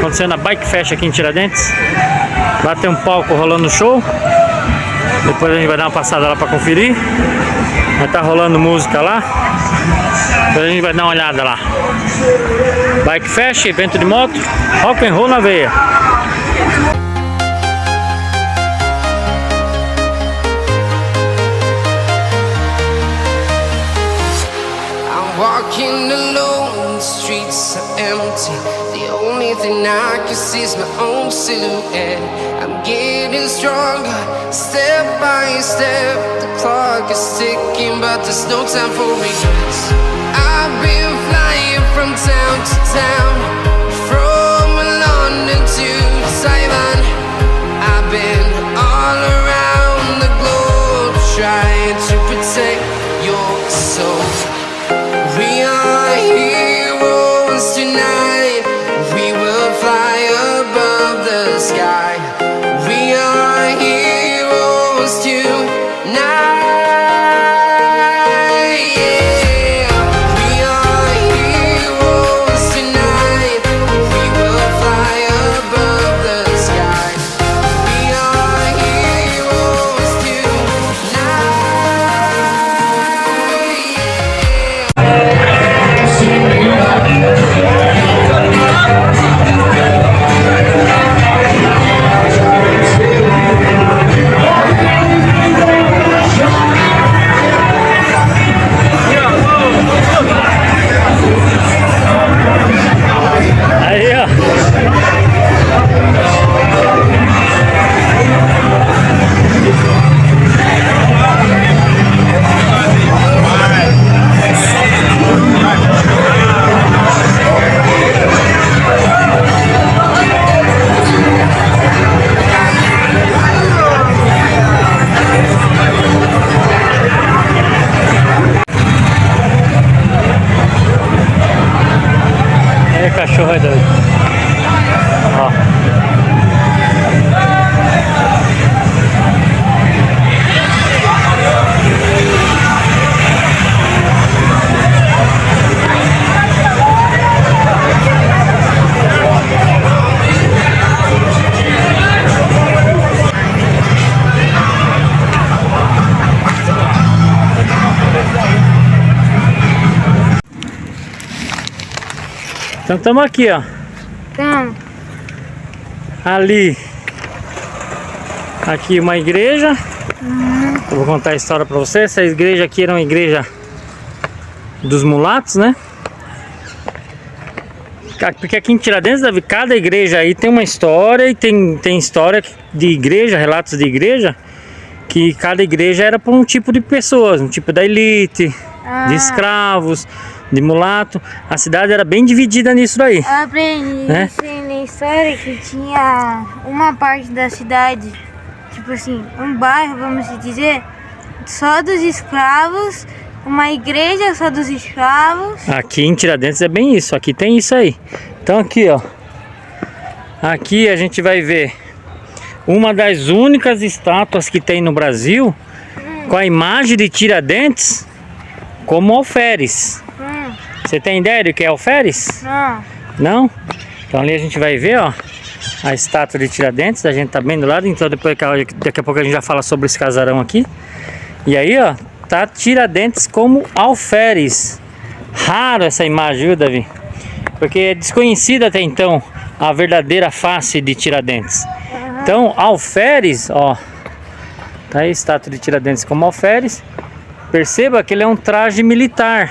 acontecendo a Bike Fest aqui em Tiradentes. Lá tem um palco rolando show. Depois a gente vai dar uma passada lá pra conferir. Vai estar rolando música lá. Depois a gente vai dar uma olhada lá. Bike Fest, evento de moto, rock and roll na veia. Walking alone, the streets are empty. The only thing I can see is my own silhouette. I'm getting stronger, step by step. The clock is ticking, but there's no time for regrets. I've been flying from town to town, from London to Taiwan. I've been all around the globe, trying to protect your soul. We are heroes tonight. We will fly above the sky. We are heroes tonight. Yeah. We are heroes tonight. We will fly above the sky. We are heroes tonight. Aí, ó. Aí, cachorro é doido. Ó. Então estamos aqui, ó. Então, Ali. Aqui uma igreja. Eu vou contar a história pra você. Essa igreja aqui era uma igreja dos mulatos, né? Porque aqui em Tiradentes, Davi, cada igreja aí tem uma história. E tem história de igreja, relatos de igreja, que cada igreja era para um tipo de pessoas, um tipo da elite, de escravos, de mulato. A cidade era bem dividida nisso daí. eu aprendi né? na história que tinha uma parte da cidade, tipo assim, um bairro, vamos dizer, só dos escravos, uma igreja só dos escravos. Aqui em Tiradentes é bem isso, aqui tem isso aí. Então aqui, ó. Aqui a gente vai ver uma das únicas estátuas que tem no Brasil com a imagem de Tiradentes como alferes. Você tem ideia do que é alferes? Não. Não? Então ali a gente vai ver, ó, a estátua de Tiradentes. A gente tá bem do lado, então depois, daqui a pouco a gente já fala sobre esse casarão aqui. E aí, ó, tá Tiradentes como alferes. Raro essa imagem, viu, Davi? Porque é desconhecida até então a verdadeira face de Tiradentes. Então, alferes, ó, tá aí a estátua de Tiradentes como alferes. Perceba que ele é um traje militar.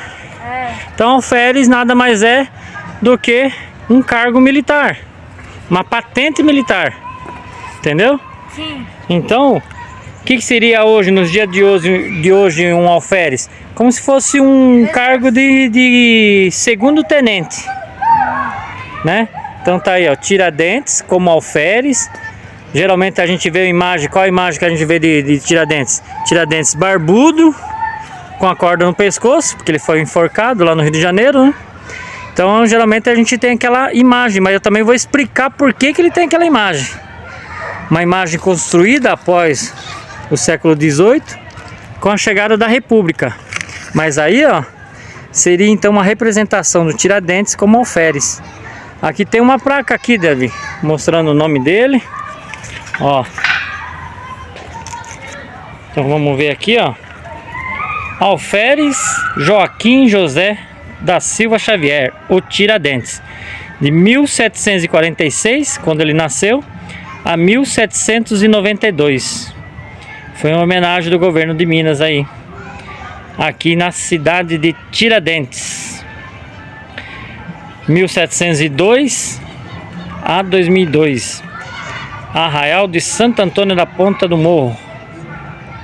Então, alferes nada mais é do que um cargo militar, uma patente militar, entendeu? Sim. Então, o que seria hoje, nos dias de hoje, um alferes? Como se fosse um cargo de segundo tenente, né? Então tá aí, ó, Tiradentes como alferes. Geralmente a gente vê a imagem, qual a imagem que a gente vê de Tiradentes? Tiradentes barbudo, com a corda no pescoço, porque ele foi enforcado lá no Rio de Janeiro, né? Então geralmente a gente tem aquela imagem, mas eu também vou explicar por que ele tem aquela imagem. Uma imagem construída após o século XVIII, com a chegada da República. Mas aí, ó, seria então uma representação do Tiradentes como alferes. Aqui tem uma placa aqui, Davi, mostrando o nome dele. Ó. Então vamos ver aqui, ó. Alferes Joaquim José da Silva Xavier, o Tiradentes, de 1746, quando ele nasceu, a 1792. Foi uma homenagem do governo de Minas aí, aqui na cidade de Tiradentes. 1702 a 2002. Arraial de Santo Antônio da Ponta do Morro,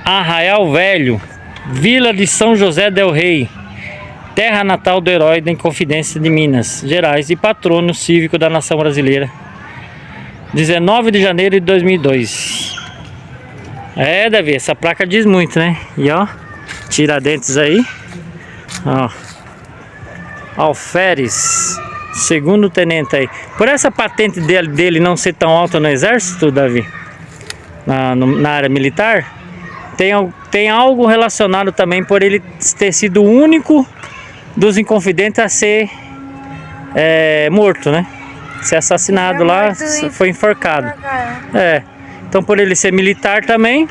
Arraial Velho, Vila de São José del Rei, terra natal do herói da Inconfidência de Minas Gerais e patrono cívico da nação brasileira. 19 de janeiro de 2002. É, Davi, essa placa diz muito, né? E ó, Tiradentes aí. Ó, Alferes, segundo tenente aí. Por essa patente dele não ser tão alta no exército, Davi, na área militar, tem algo relacionado também por ele ter sido o único dos Inconfidentes a ser morto, né? Ser assassinado lá, foi enforcado. Então por ele ser militar também,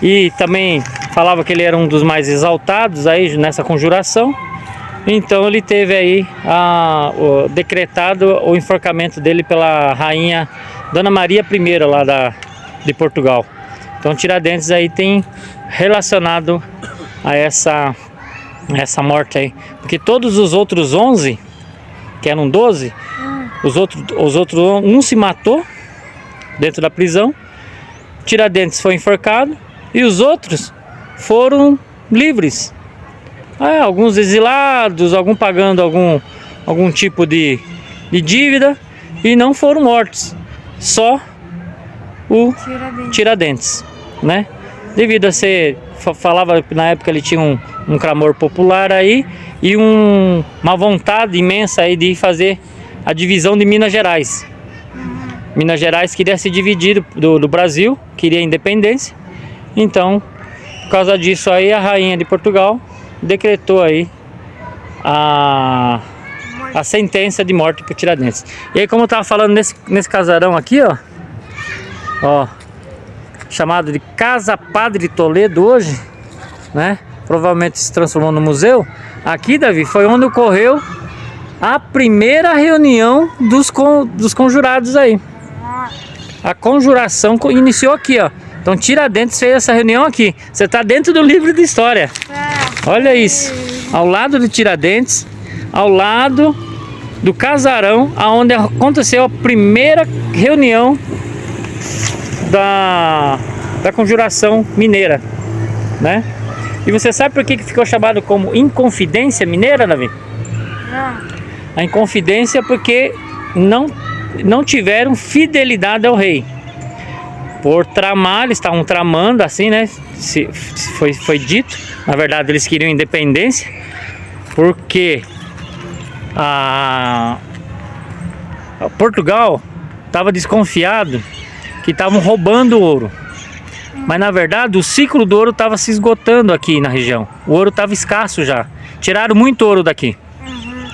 e também falava que ele era um dos mais exaltados aí nessa conjuração, então ele teve aí decretado o enforcamento dele pela rainha Dona Maria I lá de Portugal. Então Tiradentes aí tem relacionado a essa morte aí, porque todos os outros 11, que eram 12, os outros um se matou dentro da prisão, Tiradentes foi enforcado e os outros foram livres. Alguns exilados, algum pagando algum tipo de dívida, e não foram mortos, só o Tiradentes, né? Devido a ser, falava que na época ele tinha um clamor popular aí e uma vontade imensa aí de fazer a divisão de Minas Gerais. Minas Gerais queria se dividir do Brasil, queria independência. Então, por causa disso aí, a rainha de Portugal decretou aí a sentença de morte para Tiradentes. E aí, como eu estava falando nesse casarão aqui, ó, chamado de Casa Padre Toledo hoje, né? Provavelmente se transformou no museu. Aqui, Davi, foi onde ocorreu a primeira reunião dos conjurados aí. A conjuração iniciou aqui, ó. Então Tiradentes fez essa reunião aqui. Você está dentro do livro de história. Olha isso. Ao lado de Tiradentes, ao lado do casarão, aonde aconteceu a primeira reunião da conjuração mineira, né? E você sabe por que ficou chamado como Inconfidência Mineira, Davi? A Inconfidência porque não tiveram fidelidade ao rei. Por tramar, eles estavam tramando assim, né? Foi dito. Na verdade, eles queriam independência, porque Portugal estava desconfiado que estavam roubando ouro. Mas na verdade o ciclo do ouro estava se esgotando aqui na região. O ouro estava escasso já. Tiraram muito ouro daqui.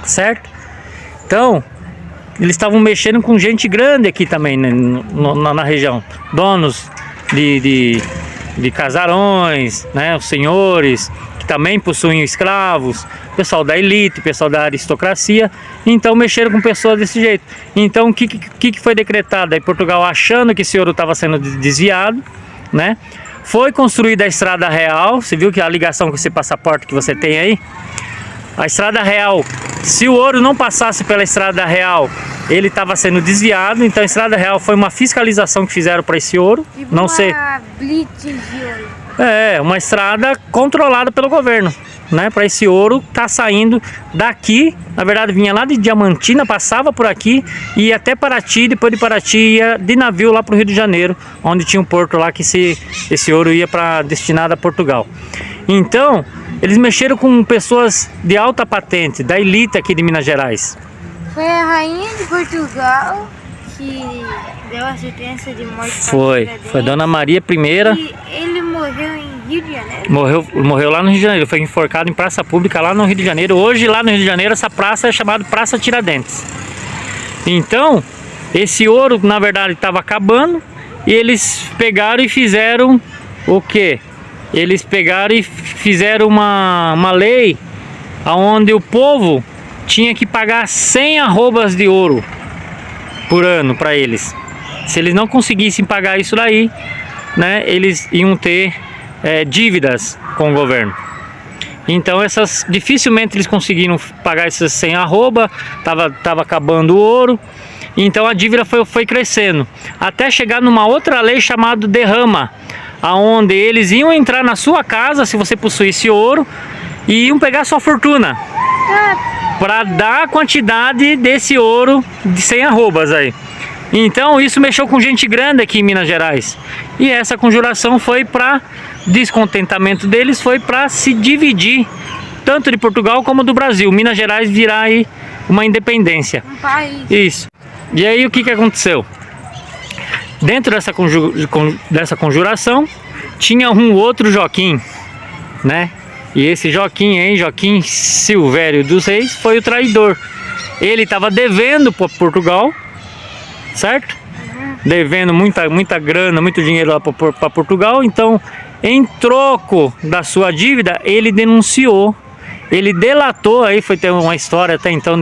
Certo? Então, eles estavam mexendo com gente grande aqui também, né, na região. Donos de casarões, né, os senhores, que também possuíam escravos, pessoal da elite, pessoal da aristocracia. Então mexeram com pessoas desse jeito. Então o que foi decretado? Aí Portugal, achando que esse ouro estava sendo desviado, né, foi construída a Estrada Real. Você viu que a ligação com esse passaporte que você tem aí? A Estrada Real, se o ouro não passasse pela Estrada Real, ele estava sendo desviado. Então a Estrada Real foi uma fiscalização que fizeram para esse ouro. Tipo não sei. Blitz de ouro. Uma estrada controlada pelo governo, né? Para esse ouro tá saindo daqui. Na verdade vinha lá de Diamantina, passava por aqui, ia até Paraty. Depois de Paraty ia de navio lá para o Rio de Janeiro, onde tinha um porto lá que esse ouro ia destinado a Portugal. Então eles mexeram com pessoas de alta patente, da elite aqui de Minas Gerais. Foi a rainha de Portugal que deu a sentença de morte. Foi Dona Maria I. E ele morreu em Rio de Janeiro? Morreu lá no Rio de Janeiro. Foi enforcado em praça pública lá no Rio de Janeiro. Hoje lá no Rio de Janeiro essa praça é chamada Praça Tiradentes. Então, esse ouro, na verdade, estava acabando. E eles pegaram e fizeram o quê? Eles pegaram e fizeram uma lei onde o povo tinha que pagar 100 arrobas de ouro por ano para eles. Se eles não conseguissem pagar isso daí, né, eles iam ter dívidas com o governo. Então dificilmente eles conseguiram pagar essas 100 arroba, tava acabando o ouro. Então a dívida foi crescendo, até chegar numa outra lei chamada derrama, aonde eles iam entrar na sua casa se você possuísse ouro e iam pegar sua fortuna para dar a quantidade desse ouro de 100 arrobas aí. Então isso mexeu com gente grande aqui em Minas Gerais. E essa conjuração foi para descontentamento deles, foi para se dividir tanto de Portugal como do Brasil. Minas Gerais virar aí uma independência. Um país. Isso. E aí o que aconteceu? Dentro dessa conjuração tinha um outro Joaquim, né? E esse Joaquim aí, Joaquim Silvério dos Reis, foi o traidor. Ele estava devendo para Portugal, certo? Devendo muita grana, muito dinheiro lá para Portugal. Então, em troco da sua dívida, ele denunciou. Ele delatou, aí foi ter uma história até então,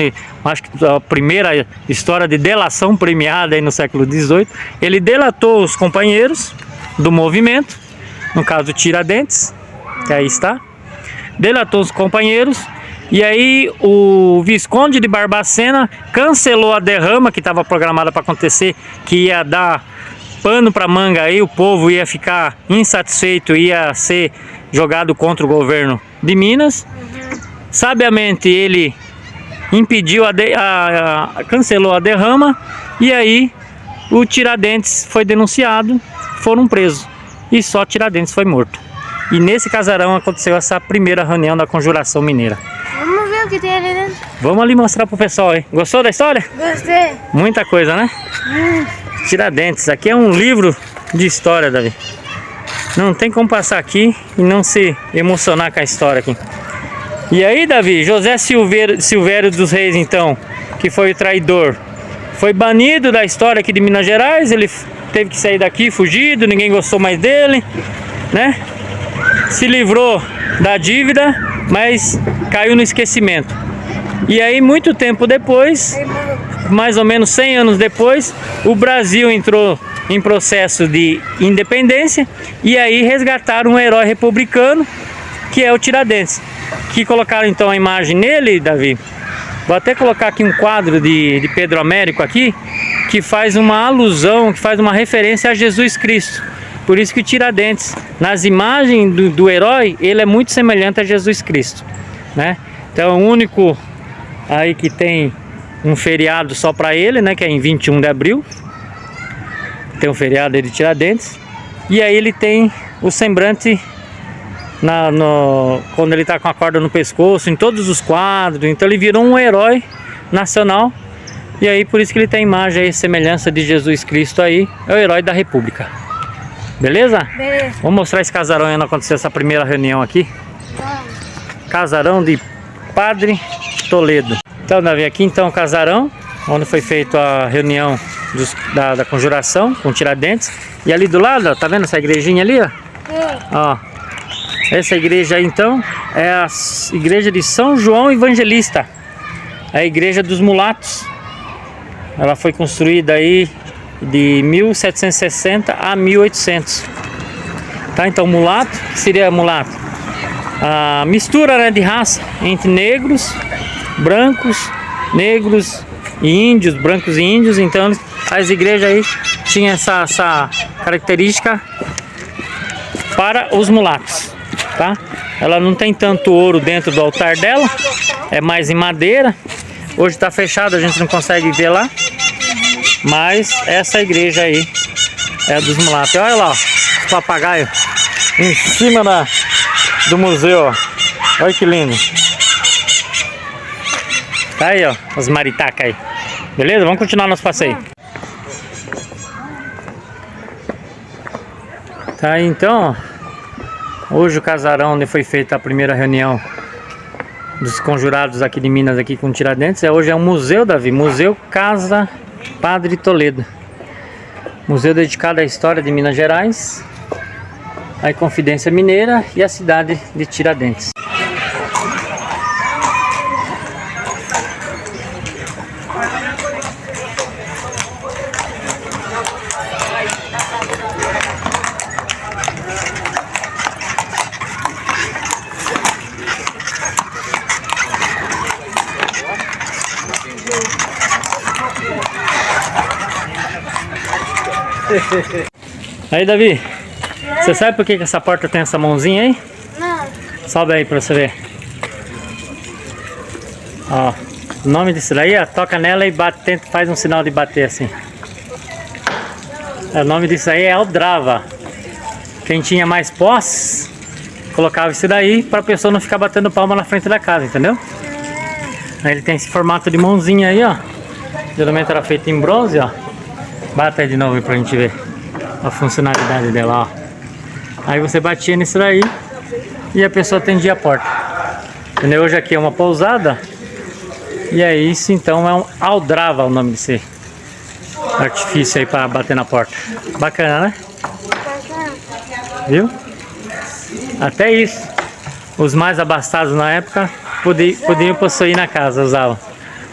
acho que a primeira história de delação premiada aí no século XVIII. Ele delatou os companheiros do movimento, no caso Tiradentes, que aí está. Delatou os companheiros, e aí o Visconde de Barbacena cancelou a derrama que estava programada para acontecer, que ia dar pano para manga aí, o povo ia ficar insatisfeito, ia ser jogado contra o governo de Minas. Sabiamente ele impediu cancelou a derrama, e aí o Tiradentes foi denunciado, foram presos e só Tiradentes foi morto. E nesse casarão aconteceu essa primeira reunião da Conjuração Mineira. Vamos ver o que tem ali dentro. Vamos ali mostrar pro pessoal aí. Gostou da história? Gostei. Muita coisa, né? Tiradentes, aqui é um livro de história, Davi. Não tem como passar aqui e não se emocionar com a história aqui. E aí, Davi, José Silvério dos Reis, então, que foi o traidor, foi banido da história aqui de Minas Gerais. Ele teve que sair daqui fugido, ninguém gostou mais dele, né? Se livrou da dívida, mas caiu no esquecimento. E aí, muito tempo depois, mais ou menos 100 anos depois, o Brasil entrou em processo de independência, e aí resgataram um herói republicano, que é o Tiradentes, que colocaram então a imagem nele, Davi. Vou até colocar aqui um quadro de Pedro Américo aqui, que faz uma alusão, que faz uma referência a Jesus Cristo. Por isso que o Tiradentes, nas imagens do herói, ele é muito semelhante a Jesus Cristo, né? Então é o único aí que tem um feriado só para ele, né? Que é em 21 de abril. Tem um feriado aí de Tiradentes. E aí ele tem o semblante quando ele está com a corda no pescoço, em todos os quadros. Então ele virou um herói nacional. E aí por isso que ele tem a imagem aí, semelhança de Jesus Cristo aí. É o herói da República. Beleza? Beleza. Vamos mostrar esse casarão aí onde aconteceu essa primeira reunião aqui. Vamos. Casarão de Padre Toledo. Então, Davi, aqui então o casarão, onde foi feita a reunião da conjuração com Tiradentes. E ali do lado, ó, tá vendo essa igrejinha ali, ó? Ó, essa igreja aí então é a igreja de São João Evangelista, a igreja dos mulatos. Ela foi construída aí de 1760 a 1800. Tá, então mulato, o que seria mulato? A mistura, né, de raça entre negros, brancos, negros e índios, brancos e índios. Então as igrejas aí tinham essa característica para os mulatos, tá? Ela não tem tanto ouro dentro do altar dela, é mais em madeira. Hoje está fechado, a gente não consegue ver lá, mas essa igreja aí é a dos mulatos. Olha lá, ó, os papagaios em cima do museu, ó. Olha que lindo. Tá aí, ó, as maritacas aí. Beleza? Vamos continuar nosso passeio. Tá aí então, ó. Hoje o casarão onde foi feita a primeira reunião dos conjurados aqui de Minas, aqui com Tiradentes. Hoje é um museu, Davi, Museu Casa Padre Toledo. Museu dedicado à história de Minas Gerais, à Inconfidência Mineira e à cidade de Tiradentes. Aí, Davi, você sabe por que essa porta tem essa mãozinha aí? Não. Sobe aí pra você ver. Ó, o nome disso daí, ó, toca nela e bate, tenta, faz um sinal de bater assim. O nome disso aí é aldrava. Quem tinha mais posse, colocava isso daí pra pessoa não ficar batendo palma na frente da casa, entendeu? Aí ele tem esse formato de mãozinha aí, ó. Geralmente era feito em bronze, ó. Bata aí de novo aí pra gente ver a funcionalidade dela, ó. Aí você batia nisso daí e a pessoa atendia a porta. Entendeu? Hoje aqui é uma pousada. E é isso, então é um aldrava o nome desse artifício aí pra bater na porta. Bacana, né? Viu? Até isso. Os mais abastados na época podiam possuir na casa, usavam.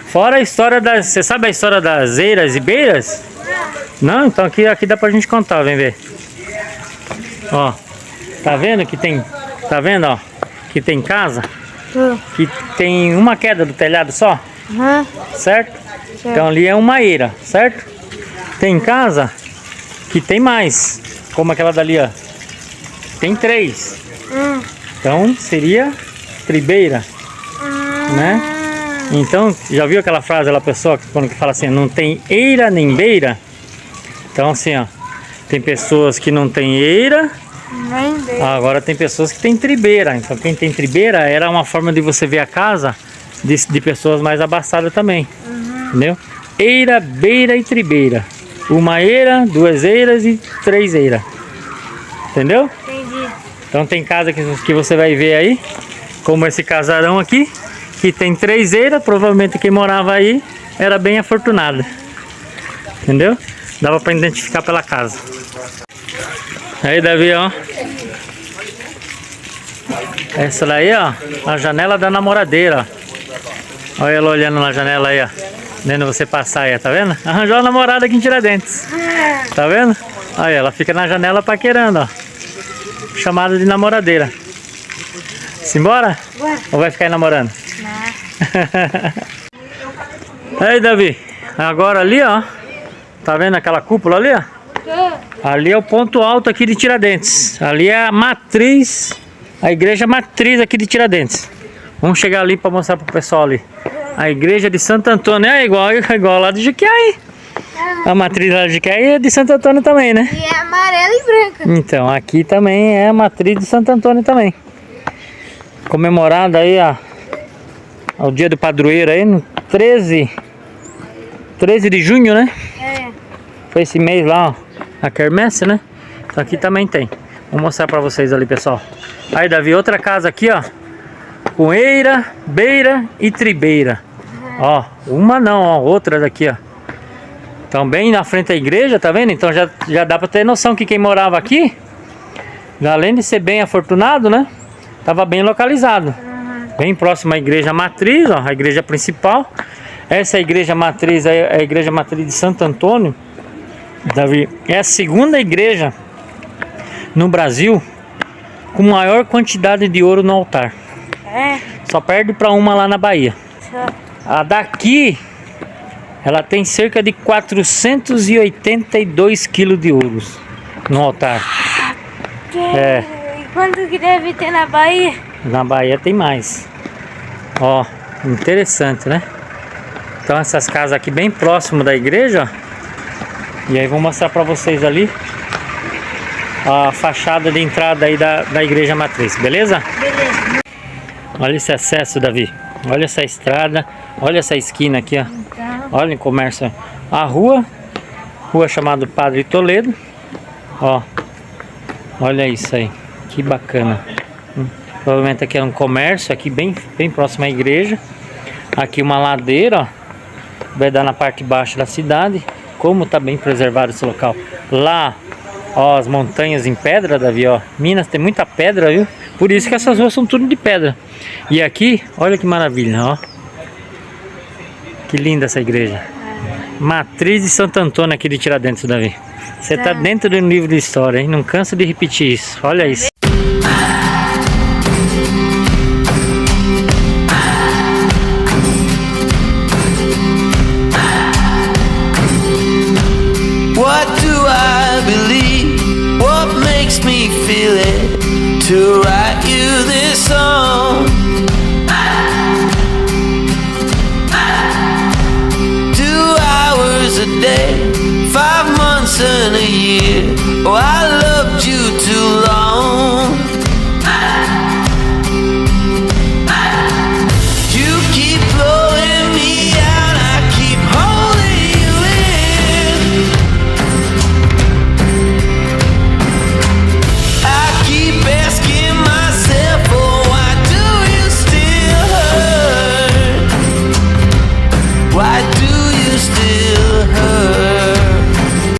Fora a história das... Você sabe a história das eiras e beiras? Não? Então aqui dá pra gente contar, vem ver. Ó, tá vendo que tem... Tá vendo, ó? Que tem casa que tem uma queda do telhado só, certo? Então ali é uma eira, certo? Tem casa que tem mais, como aquela dali, ó. Tem 3. Então seria tribeira, né? Então, já viu aquela frase da pessoa quando fala assim, não tem eira nem beira? Então assim, ó, tem pessoas que não tem eira, agora tem pessoas que tem tribeira. Então quem tem tribeira era uma forma de você ver a casa de pessoas mais abastadas também, entendeu? Eira, beira e tribeira. Uma eira, 2 eiras e 3 eiras. Entendeu? Entendi. Então tem casa que você vai ver aí, como esse casarão aqui, que tem 3 eiras, provavelmente quem morava aí era bem afortunado. Entendeu? Dava pra identificar pela casa. Aí, Davi, ó. Essa daí, ó, a janela da namoradeira, ó. Olha ela olhando na janela aí, ó. Vendo você passar aí, tá vendo? Arranjou a namorada aqui em Tiradentes. Tá vendo? Aí, ela fica na janela paquerando, ó. Chamada de namoradeira. Simbora? Bora. Ou vai ficar aí namorando? Não. Aí, Davi. Agora ali, ó. Tá vendo aquela cúpula ali, ó? Ali é o ponto alto aqui de Tiradentes. Ali é a matriz, a igreja matriz aqui de Tiradentes. Vamos chegar ali para mostrar pro pessoal ali. A igreja de Santo Antônio é igual lá de Juquiaí. A matriz lá de Juquiaí é de Santo Antônio também, né? E é amarela e branca. Então, aqui também é a matriz de Santo Antônio também. Comemorada aí ao dia do padroeiro aí, no 13 de junho, né? É. Foi esse mês lá, ó, a quermesse, né? Então aqui também tem. Vou mostrar pra vocês ali, pessoal. Aí, Davi, outra casa aqui, ó, com eira, beira e tribeira. Ó, uma não, ó, outras aqui, ó. Então bem na frente da igreja, tá vendo? Então já dá pra ter noção que quem morava aqui, além de ser bem afortunado, né? Tava bem localizado. Bem próximo à igreja matriz, ó, a igreja principal. Essa é a igreja matriz, é a igreja matriz de Santo Antônio. Davi, é a segunda igreja no Brasil com maior quantidade de ouro no altar. É. Só perde para uma lá na Bahia. A daqui, ela tem cerca de 482 quilos de ouro no altar. É. E quanto que deve ter na Bahia? Na Bahia tem mais. Ó, interessante, né? Então essas casas aqui bem próximo da igreja, ó. E aí vou mostrar pra vocês ali a fachada de entrada aí da igreja matriz, beleza? Beleza. Olha esse acesso, Davi. Olha essa estrada, olha essa esquina aqui, ó. Então, Olha o comércio. A rua chamada Padre Toledo. Ó, olha isso aí, que bacana. Provavelmente aqui é um comércio, aqui bem próximo à igreja. Aqui uma ladeira, ó. Vai dar na parte de baixo da cidade. Como tá bem preservado esse local. Lá, ó, as montanhas em pedra, Davi, ó. Minas tem muita pedra, viu? Por isso que essas ruas são tudo de pedra. E aqui, olha que maravilha, ó. Que linda essa igreja. Matriz de Santo Antônio aqui de Tiradentes, Davi. Você tá dentro de um livro de história, hein? Não canso de repetir isso. Olha isso. What do I believe? What makes me feel it? To write you this song. 2 hours a day, 5 months and a year. Oh, I